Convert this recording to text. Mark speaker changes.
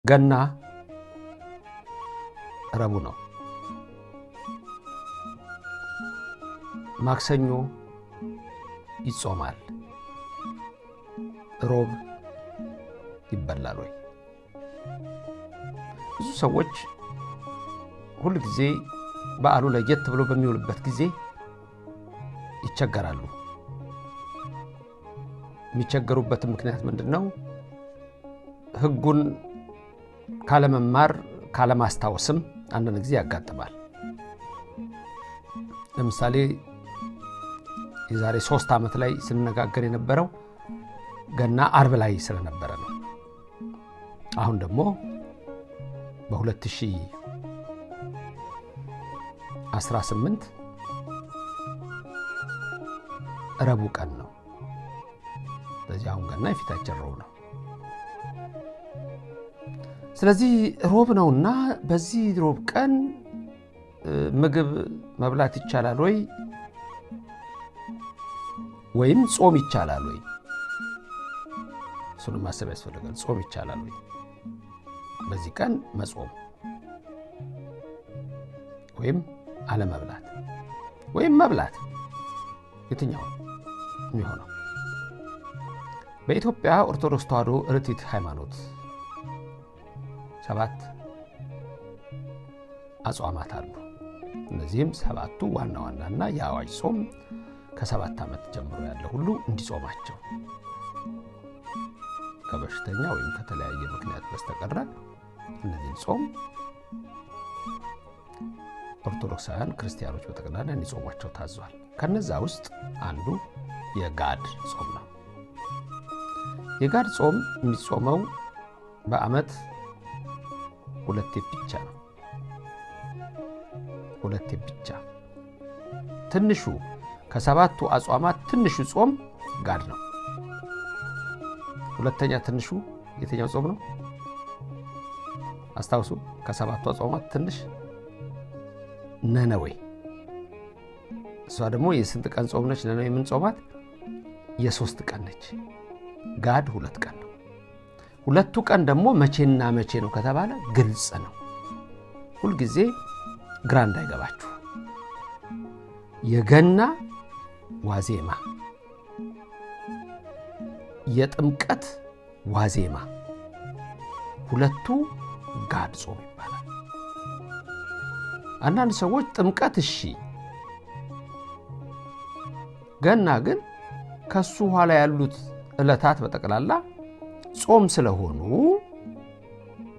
Speaker 1: ገና ረቡ ነው ማክሰኞ ይጾማል ሮብ ይበላል ወይ ብዙ ሰዎች ሁሉ ጊዜ በዓሉ ለየት ብሎ በሚውልበት ጊዜ ይቸገራሉ የሚቸገሩበት ምክንያት ምንድነው ህጉን ካለመማር ካለማስታወስም አንድ ጊዜ ያጋጥማል ለምሳሌ የዛሬ 3 ዓመት ላይ ስንነጋገር የነበረው ገና አርብ ላይ ስለነበረ ነው አሁን ደግሞ በ2018 ረቡ ቀን ነው ስለዚህ አሁን ገና የፊታችን ረቡ ነው ስለዚህ ሮብ ነውና በዚህ ሮብ ቀን ምግብ መብላት ይቻላል ወይም ጾም ይቻላል ወይ እሱን ማሰብ ያስፈልጋል ጾም ይቻላል ወይ በዚህ ቀን መጾም ወይም አለመብላት ወይም መብላት የትኛው የሚሆነው በኢትዮጵያ ኦርቶዶክስ ተዋሕዶ ርቲት ሃይማኖት 7 አጽዋማት አሉ እነዚህም 7ቱ ዋና ዋናና የአዋጅ ጾም ከ7 ዓመት ጀምሮ ያለ ሁሉ እንዲጾማቸው ከበሽተኛ ወይም ከተለያየ ምክንያት በስተቀር እነዚህ ጾም ኦርቶዶክሳውያን ክርስቲያኖች በተቀዳዳ እንዲጾሟቸው ታዟል ከነዛ ውስጥ አንዱ የጋድ ጾም ነው የጋድ ጾም የሚጾመው በአመት 2 ብቻ ነው 2 ብቻ ትንሹ ከ7ቱ አጽዋማት ትንሹ ጾም ጋድ ነው ሁለተኛ ትንሹ የትኛው ጾም ነው አስታውሱ ከ7ቱ አጽዋማት ትንሽ ነነዌ እሷ ደግሞ የስንት ቀን ጾም ነች ነነዌ ምን ጾማት የ3 ቀን ነች ጋድ 2 ቀን ነው ሁለቱ ቀን ደግሞ መቼና መቼ ነው ከተባለ ግልጽ ነው ሁሉ ጊዜ ግራ እንዳይገባችሁ የገና ዋዜማ የጥምቀት ዋዜማ ሁለቱ ጋድ ጾም ይባላል አንዳንድ ሰዎች ጥምቀት እሺ ገና ግን ከሱ ኋላ ያሉት ዕለታት በተቀላላ ጾም ስለሆኑ